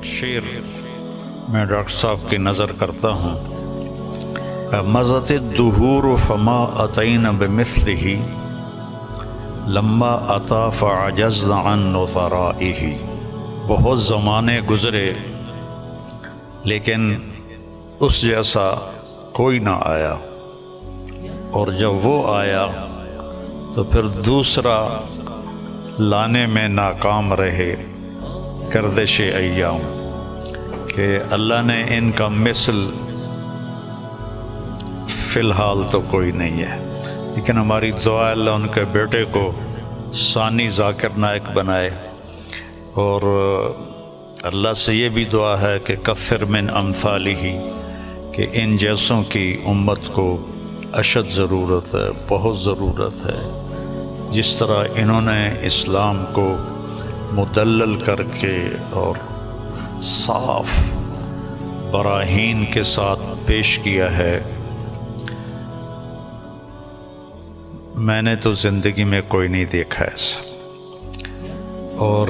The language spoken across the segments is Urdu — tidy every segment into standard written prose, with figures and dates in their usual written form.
شعر میں ڈاکٹر صاحب کی نظر کرتا ہوں۔ مضت الدہور فما اتینا بمثلہ لما اتا فعجزنا عن نظرائہ۔ بہت زمانے گزرے لیکن اس جیسا کوئی نہ آیا، اور جب وہ آیا تو پھر دوسرا لانے میں ناکام رہے گردش ایام، کہ اللہ نے ان کا مثل فی الحال تو کوئی نہیں ہے، لیکن ہماری دعا اللہ ان کے بیٹے کو ثانی ذاکر نائک بنائے، اور اللہ سے یہ بھی دعا ہے کہ کثر من امثالہ، کہ ان جیسوں کی امت کو اشد ضرورت ہے، بہت ضرورت ہے۔ جس طرح انہوں نے اسلام کو مدلل کر کے اور صاف براہین کے ساتھ پیش کیا ہے، میں نے تو زندگی میں کوئی نہیں دیکھا ایسا، اور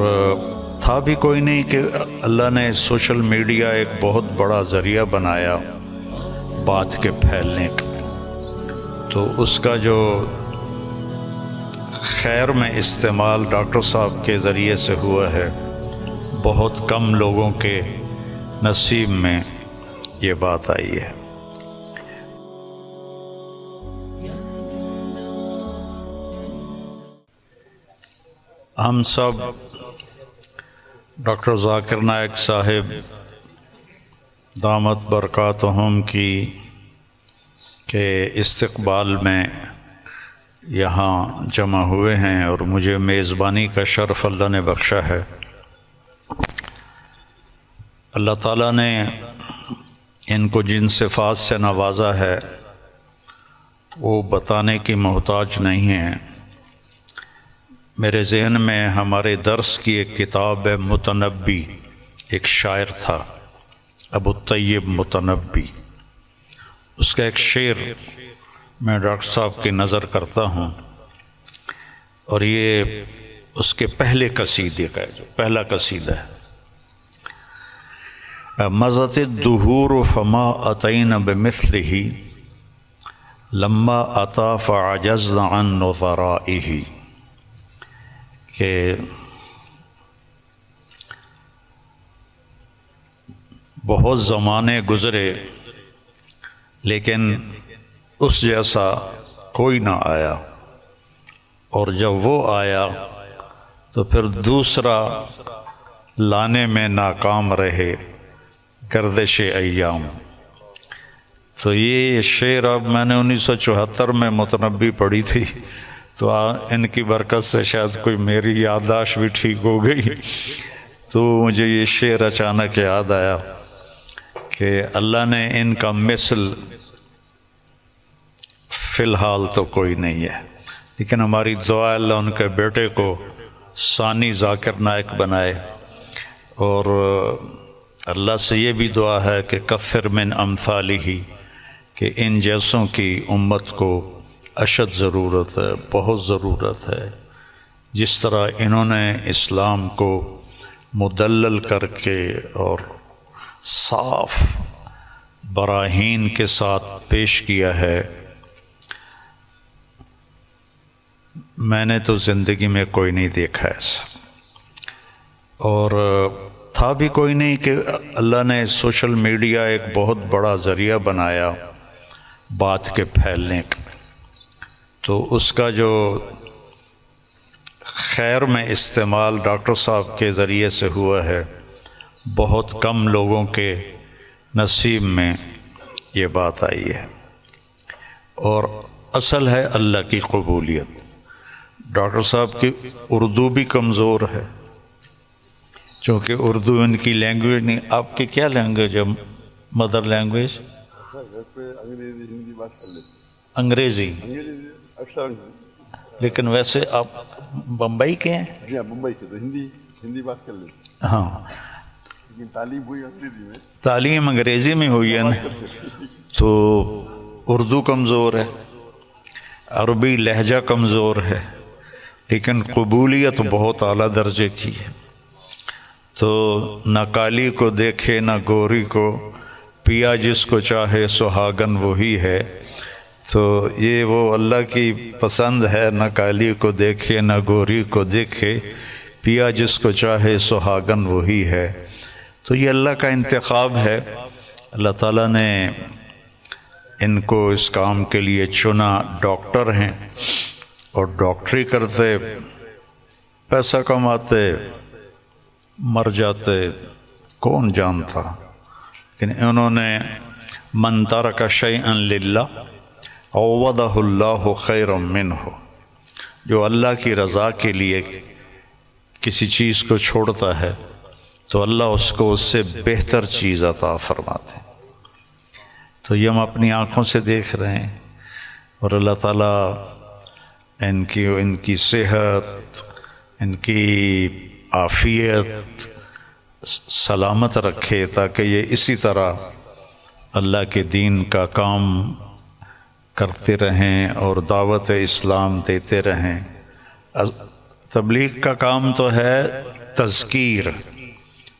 تھا بھی کوئی نہیں کہ اللہ نے سوشل میڈیا ایک بہت بڑا ذریعہ بنایا بات کے پھیلنے کا، تو اس کا جو خیر میں استعمال ڈاکٹر صاحب کے ذریعے سے ہوا ہے، بہت کم لوگوں کے نصیب میں یہ بات آئی ہے۔ ہم سب ڈاکٹر ذاکر نائک صاحب دامت برکاتہم کی کے استقبال میں یہاں جمع ہوئے ہیں، اور مجھے میزبانی کا شرف اللہ نے بخشا ہے۔ اللہ تعالیٰ نے ان کو جن صفات سے نوازا ہے وہ بتانے کی محتاج نہیں ہیں۔ میرے ذہن میں ہمارے درس کی ایک کتاب ہے متنبی، ایک شاعر تھا ابو الطیب متنبی، اس کا ایک شعر میں ڈاکٹر صاحب کی نظر کرتا ہوں، اور یہ اس کے پہلے قصیدے کا ہے، جو پہلا قصیدہ ہے۔ مضت الدہور فما اتینا بمثلہ لما اتا فعجزنا عن نظرائہ، کہ بہت زمانے گزرے لیکن اس جیسا کوئی نہ آیا، اور جب وہ آیا تو پھر دوسرا لانے میں ناکام رہے گردش ایام۔ تو یہ شعر اب میں نے 1974 میں متنبی پڑھی تھی، تو ان کی برکت سے شاید کوئی میری یادداشت بھی ٹھیک ہو گئی، تو مجھے یہ شعر اچانک یاد آیا کہ اللہ نے ان کا مثل فی الحال تو کوئی نہیں ہے، لیکن ہماری دعا اللہ ان کے بیٹے کو ثانی ذاکر نائک بنائے، اور اللہ سے یہ بھی دعا ہے کہ کثر من امثالہ، کہ ان جیسوں کی امت کو اشد ضرورت ہے، بہت ضرورت ہے۔ جس طرح انہوں نے اسلام کو مدلل کر کے اور صاف براہین کے ساتھ پیش کیا ہے، میں نے تو زندگی میں کوئی نہیں دیکھا ایسا، اور تھا بھی کوئی نہیں کہ اللہ نے سوشل میڈیا ایک بہت بڑا ذریعہ بنایا بات کے پھیلنے کا، تو اس کا جو خیر میں استعمال ڈاکٹر صاحب کے ذریعے سے ہوا ہے، بہت کم لوگوں کے نصیب میں یہ بات آئی ہے، اور اصل ہے اللہ کی قبولیت۔ ڈاکٹر صاحب کی اردو بھی کمزور ہے، چونکہ اردو ان کی لینگویج نہیں۔ آپ کی کیا لینگویج ہے مدر لینگویج؟ انگریزی، لیکن ویسے آپ بمبئی کے ہیں؟ جی ہاں، ممبئی کے، تو ہندی بات کر لیتے۔ ہاں، لیکن تعلیم ہوئی انگریزی میں، تعلیم انگریزی میں ہوئی ہے نا، تو اردو کمزور ہے، عربی لہجہ کمزور ہے، لیکن قبولیت بہت اعلیٰ درجے کی ہے۔ تو نہ کالی کو دیکھے نہ گوری کو، پیا جس کو چاہے سہاگن وہی ہے۔ تو یہ وہ اللہ کی پسند ہے، نہ کالی کو دیکھے نہ گوری کو دیکھے، پیا جس کو چاہے سہاگن وہی ہے۔ تو یہ اللہ کا انتخاب ہے، اللہ تعالیٰ نے ان کو اس کام کے لیے چنا۔ ڈاکٹر ہیں اور ڈاکٹری کرتے، پیسہ کماتے، مر جاتے، کون جانتا، لیکن انہوں نے من ترک شیئا للہ عوضہ اللہ خیرا منہ، جو اللہ کی رضا کے لیے کسی چیز کو چھوڑتا ہے تو اللہ اس کو اس سے بہتر چیز عطا فرماتے ہیں۔ تو یہ ہم اپنی آنکھوں سے دیکھ رہے ہیں، اور اللہ تعالیٰ ان کی صحت، ان کی عافیت سلامت رکھے، تاکہ یہ اسی طرح اللہ کے دین کا کام کرتے رہیں اور دعوت اسلام دیتے رہیں۔ تبلیغ کا کام تو ہے تذکیر،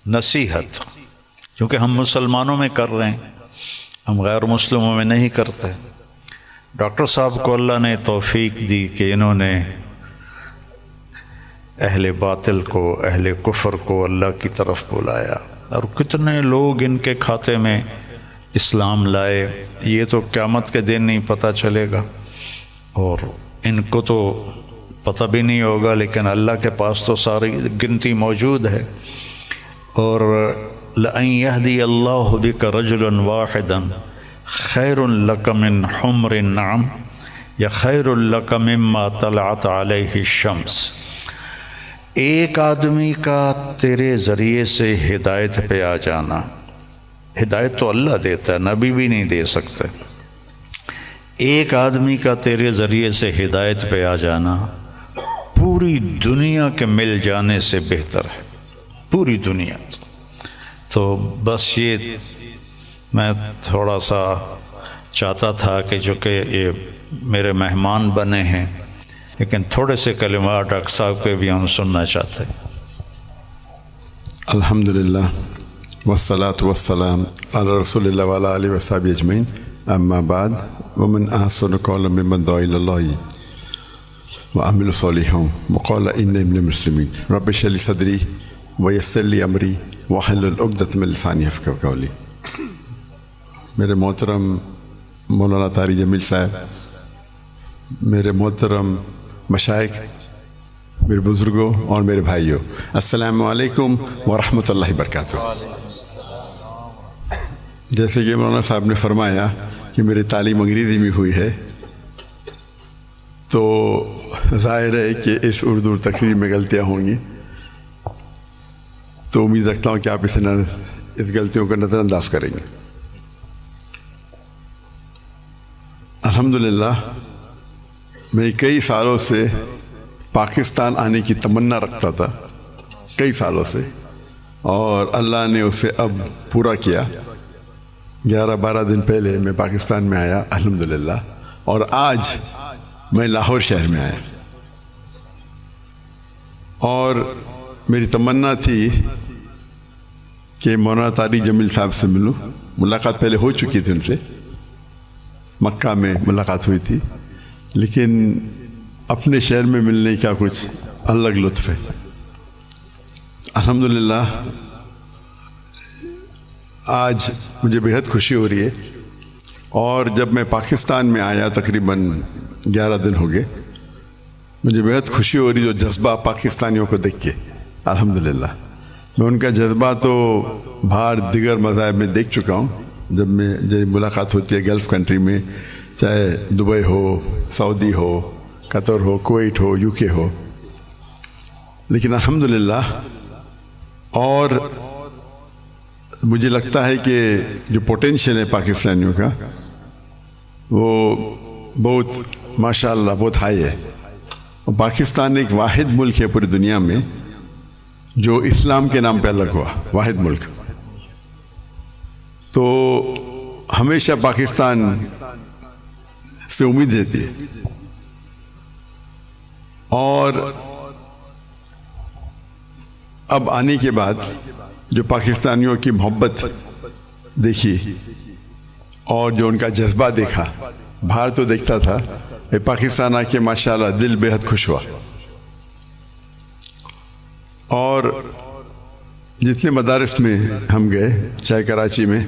نصیحت، کیونکہ ہم مسلمانوں میں کر رہے ہیں، ہم غیر مسلموں میں نہیں کرتے۔ ڈاکٹر صاحب کو اللہ نے توفیق دی کہ انہوں نے اہل باطل کو، اہل کفر کو اللہ کی طرف بلایا، اور کتنے لوگ ان کے کھاتے میں اسلام لائے، یہ تو قیامت کے دن نہیں پتہ چلے گا، اور ان کو تو پتہ بھی نہیں ہوگا، لیکن اللہ کے پاس تو ساری گنتی موجود ہے۔ اور لَأَن يَهْدِيَ اللَّهُ بِكَ رَجُلًا وَاحِدًا خَيْرٌ لَكَ مِنْ حُمْرِ النَّعَمِ یا خَيْرٌ لَكَ مِمَّا طَلَعَتْ عَلَيْهِ الشَّمْسُ، ایک آدمی کا تیرے ذریعے سے ہدایت پہ آ جانا، ہدایت تو اللہ دیتا ہے، نبی بھی نہیں دے سکتے، ایک آدمی کا تیرے ذریعے سے ہدایت پہ آ جانا پوری دنیا کے مل جانے سے بہتر ہے، پوری دنیا۔ تو بس یہ میں تھوڑا سا چاہتا تھا کہ جو کہ یہ میرے مہمان بنے ہیں، لیکن تھوڑے سے کلمات ڈاکٹر صاحب کے بھی ہم سننا چاہتے ہیں۔ الحمدللہ والصلاة والسلام علی رسول اللہ وعلی آلہ وصحبہ اجمعین، اما بعد، ومن احسن قولا ممن دعا الی اللہ وعمل صالحا وقال انی من المسلمین، رب اشرح لی صدری ویسر لی امری واحلل عقدۃ من لسانی یفقہوا قولی۔ میرے محترم مولانا طاری جمیل صاحب، میرے محترم مشائخ، میرے بزرگوں اور میرے بھائیوں، السلام علیکم ورحمۃ اللہ وبرکاتہ۔ جیسے کہ مولانا صاحب نے فرمایا کہ میری تعلیم انگریزی میں ہوئی ہے، تو ظاہر ہے کہ اس اردو تقریر میں غلطیاں ہوں گی، تو امید رکھتا ہوں کہ آپ اس غلطیوں کو نظر انداز کریں گے۔ الحمدللہ میں کئی سالوں سے پاکستان آنے کی تمنا رکھتا تھا، کئی سالوں سے، اور اللہ نے اسے اب پورا کیا۔ 11-12 دن پہلے میں پاکستان میں آیا الحمدللہ، اور آج میں لاہور شہر میں آیا، اور میری تمنا تھی کہ مولانا طاری جمیل صاحب سے ملوں۔ ملاقات پہلے ہو چکی تھی ان سے، مکہ میں ملاقات ہوئی تھی، لیکن اپنے شہر میں ملنے کا کچھ الگ لطف ہے۔ الحمدللہ آج مجھے بہت خوشی ہو رہی ہے، اور جب میں پاکستان میں آیا تقریباً 11 دن ہو گئے، مجھے بہت خوشی ہو رہی جو جذبہ پاکستانیوں کو دیکھ کے۔ الحمدللہ میں ان کا جذبہ تو باہر دیگر مذاہب میں دیکھ چکا ہوں، جب ملاقات ہوتی ہے گلف کنٹری میں، چاہے Dubai who, Saudi who, Qatar who, Kuwait who, you کے ہو، لیکن الحمدللہ، اور مجھے لگتا ہے کہ جو پوٹینشیل ہے پاکستانیوں کا وہ بہت ماشاءاللہ بہت ہائی ہے، اور پاکستان ایک واحد ملک ہے پوری دنیا میں جو اسلام کے نام پہ الگ ہوا، واحد ملک۔ تو ہمیشہ پاکستان سے امید رہتی ہے، اور اب آنے کے بعد جو پاکستانیوں کی محبت دیکھی اور جو ان کا جذبہ دیکھا، باہر تو دیکھتا تھا، پاکستان آ کے ماشاءاللہ دل بے حد خوش ہوا. اور جتنے مدارس میں ہم گئے، چاہے کراچی میں،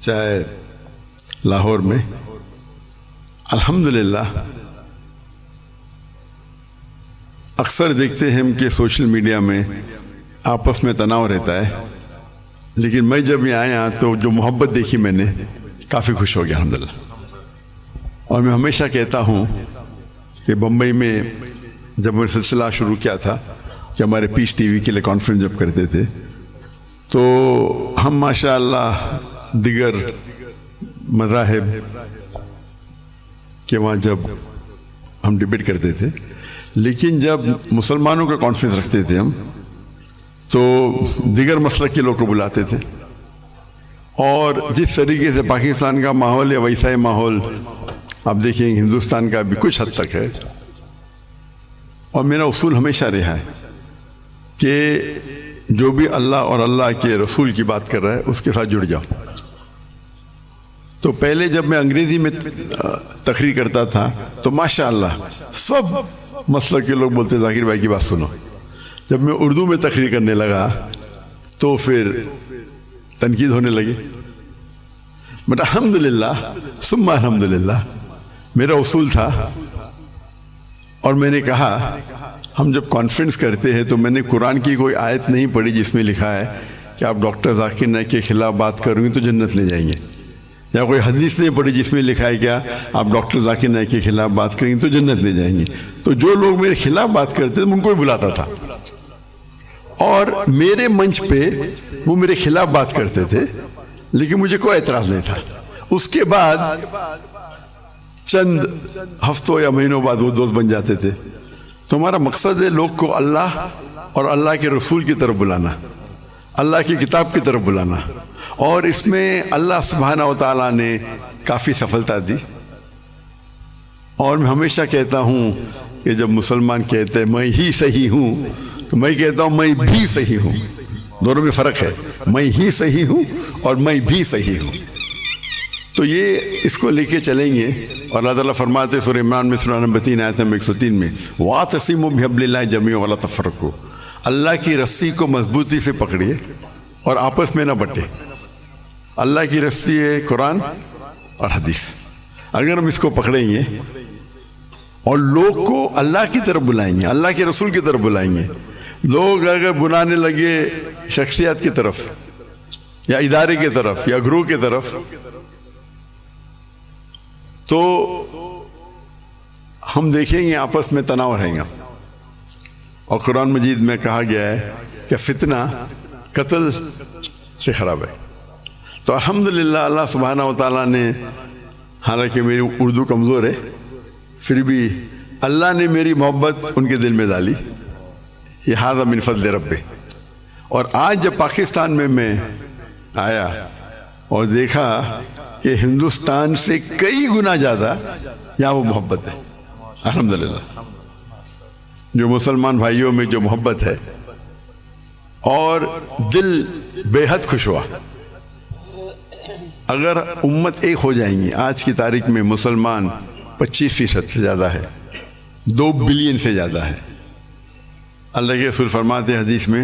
چاہے لاہور میں، الحمدللہ اکثر دیکھتے ہیں ہم کہ سوشل میڈیا میں آپس میں تناؤ رہتا ہے، لیکن میں جب یہ آیا تو جو محبت دیکھی میں نے، کافی خوش ہو گیا الحمدللہ. اور میں ہمیشہ کہتا ہوں کہ بمبئی میں جب میں سلسلہ شروع کیا تھا کہ ہمارے پیس ٹی وی کے لیے کانفرنس جب کرتے تھے، تو ہم ماشاءاللہ دیگر مذاہب کے وہاں جب ہم ڈبیٹ کرتے تھے، لیکن جب مسلمانوں کا کانفرنس رکھتے تھے ہم، تو دیگر مسلک کے لوگ کو بلاتے تھے. اور جس طریقے سے پاکستان کا ماحول ہے ویسا ہی ماحول آپ دیکھیں ہندوستان کا بھی کچھ حد تک ہے. اور میرا اصول ہمیشہ رہا ہے کہ جو بھی اللہ اور اللہ کے رسول کی بات کر رہا ہے اس کے ساتھ جڑ جاؤ. تو پہلے جب میں انگریزی میں تقریر کرتا تھا تو ماشاءاللہ سب مسلک کے لوگ بولتے ذاکر بھائی کی بات سنو. جب میں اردو میں تقریر کرنے لگا تو پھر تنقید ہونے لگی. بٹ الحمدللہ ثم الحمدللہ میرا اصول تھا، اور میں نے کہا ہم جب کانفرنس کرتے ہیں تو میں نے قرآن کی کوئی آیت نہیں پڑھی جس میں لکھا ہے کہ آپ ڈاکٹر ذاکر نائک کے خلاف بات کریں گے تو جنت لے جائیں گے، یا کوئی حدیث نہیں پڑھی جس میں لکھا ہے کیا آپ ڈاکٹر ذاکر نائک کے خلاف بات کریں گے تو جنت لے جائیں گے. تو جو لوگ میرے خلاف بات کرتے تھے ان کو بھی بلاتا تھا، اور میرے منچ پہ وہ میرے خلاف بات کرتے تھے لیکن مجھے کوئی اعتراض نہیں تھا. اس کے بعد چند ہفتوں یا مہینوں بعد وہ دوست بن جاتے تھے. تو ہمارا مقصد ہے لوگ کو اللہ اور اللہ کے رسول کی طرف بلانا، اللہ کی کتاب کی طرف بلانا، اور اس میں اللہ سبحانہ و تعالیٰ نے کافی سفلتا دی. اور میں ہمیشہ کہتا ہوں کہ جب مسلمان کہتے ہیں میں ہی صحیح ہوں تو میں کہتا ہوں میں بھی صحیح ہوں. دونوں میں فرق ہے، میں ہی صحیح ہوں اور میں بھی صحیح ہوں. تو یہ اس کو لے کے چلیں گے. اور اللہ تعالیٰ فرماتے سورہ عمران میں سورہ نمبر 3 آیت نمبر 103 میں وَاعْتَصِمُوا بِحَبْلِ اللَّهِ جَمِيعًا وَلَا تَفَرَّقُوا، اللہ کی رسی کو مضبوطی سے پکڑیے اور آپس میں نہ بٹے. اللہ کی رسی ہے قرآن اور حدیث. اگر ہم اس کو پکڑیں گے اور لوگ کو اللہ کی طرف بلائیں گے، اللہ کے رسول کی طرف بلائیں گے، لوگ اگر بلانے لگے شخصیات کی طرف یا ادارے کی طرف یا گروہ کی طرف تو ہم دیکھیں گے آپس میں تناؤ رہیں گا. اور قرآن مجید میں کہا گیا ہے کہ فتنہ قتل سے خراب ہے. تو الحمدللہ اللہ سبحانہ و تعالیٰ نے، حالانکہ میری اردو کمزور ہے پھر بھی اللہ نے میری محبت ان کے دل میں ڈالی. یہ ھذا من فضل رب. اور آج جب پاکستان میں آیا اور دیکھا کہ ہندوستان سے کئی گنا زیادہ یہاں وہ محبت ہے الحمدللہ. جو مسلمان بھائیوں میں جو محبت ہے اور دل بے حد خوش ہوا. اگر امت ایک ہو جائیں گی، آج کی تاریخ میں مسلمان 25% سے زیادہ ہے، 2 بلین سے زیادہ ہے. اللہ کے رسول فرماتے ہیں حدیث میں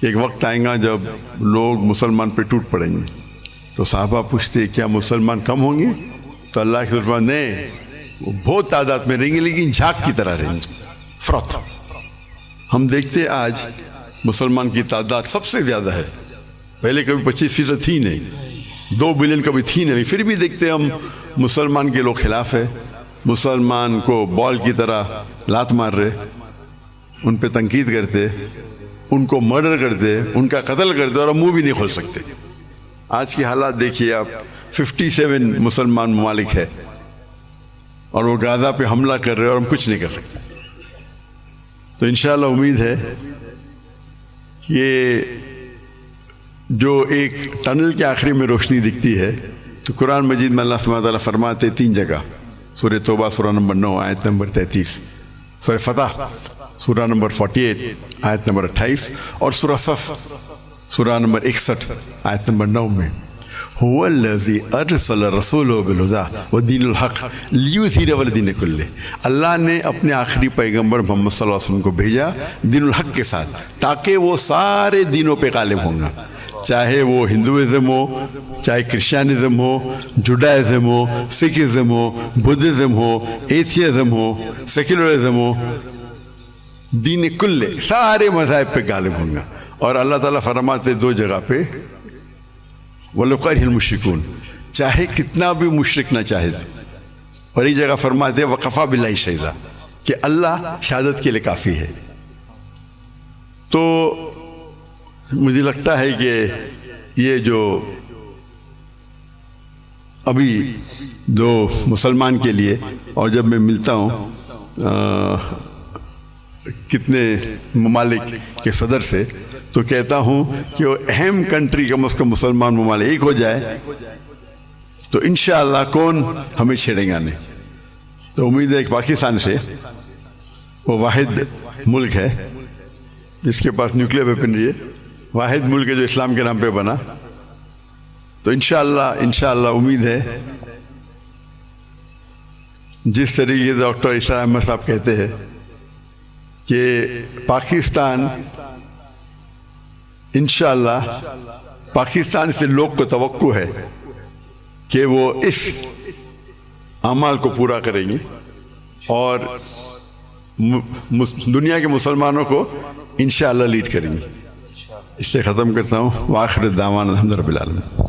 کہ ایک وقت آئے گا جب لوگ مسلمان پہ ٹوٹ پڑیں گے. تو صحابہ پوچھتے کیا مسلمان کم ہوں گے؟ تو اللہ کے رسول فرماتے نہیں، وہ بہت تعداد میں رہیں گے لیکن جھاگ کی طرح رہیں گے. فرت ہم دیکھتے آج مسلمان کی تعداد سب سے زیادہ ہے. پہلے کبھی 25% تھی نہیں، 2 بلین کبھی تھی نہیں، پھر بھی دیکھتے ہم مسلمان کے لوگ خلاف ہے. مسلمان کو بال کی طرح لات مار رہے، ان پہ تنقید کرتے، ان کو مرڈر کرتے، ان کا قتل کرتے، اور ہم منہ بھی نہیں کھول سکتے. آج کی حالات دیکھیے آپ، 57 مسلمان ممالک ہے اور وہ غزہ پہ حملہ کر رہے ہیں اور ہم کچھ نہیں کر سکتے. تو انشاءاللہ امید ہے کہ جو ایک ٹنل کے آخری میں روشنی دکھتی ہے تو قرآن مجید میں اللہ سبحانہ تعالیٰ فرماتے 3 جگہ، سورہ توبہ سورہ نمبر 9 آیت نمبر 33، سورہ فتح سورہ نمبر 48 آیت نمبر 28 اور سورہ صف سورہ نمبر 61 آیت نمبر 9 میں هو الذی ارسل رسولہ بالہدی ودین الحق لیظہرہ علی الدین کلہ، اللہ نے اپنے آخری پیغمبر محمد صلی اللہ علیہ وسلم کو بھیجا دین الحق کے ساتھ تاکہ وہ سارے دینوں پہ غالب ہوں گا، چاہے وہ ہندوازم ہو، چاہے کرسچینزم ہو، جوڈائزم ہو، سکھزم ہو، بدھزم ہو، ایتھیزم ہو، سیکولرزم ہو، دین کلے سارے مذاہب پہ غالب ہوں گا۔ اور اللہ تعالیٰ فرماتے دو جگہ پہ وَلَوْ كَرِهَ الْمُشْرِكُونَ، چاہے کتنا بھی مشرک نہ چاہے، اور ایک جگہ فرماتے وَكَفَى بِاللَّهِ شَهِيدًا کہ اللہ شہادت کے لیے کافی ہے۔ تو مجھے لگتا ہے کہ یہ جو ابھی جو مسلمان کے لیے، اور جب میں ملتا ہوں کتنے ممالک کے صدر سے تو کہتا ہوں کہ وہ اہم کنٹری کم از کم مسلمان ممالک ایک ہو جائے تو انشاءاللہ کون ہمیں چھیڑیں گا نہیں۔ تو امید ہے کہ پاکستان سے وہ واحد ملک ہے جس کے پاس نیوکلیر ویپنری ہے، واحد ملک ہے جو اسلام کے نام پہ بنا، تو انشاءاللہ امید ہے جس طریقے سے ڈاکٹر اسرار احمد صاحب کہتے ہیں کہ پاکستان انشاءاللہ پاکستان سے لوگ کو توقع ہے کہ وہ اس اعمال کو پورا کریں گے اور دنیا کے مسلمانوں کو انشاءاللہ لیڈ کریں گے۔ اس سے ختم کرتا ہوں، وآخر دعوانا الحمد للہ رب العالمین۔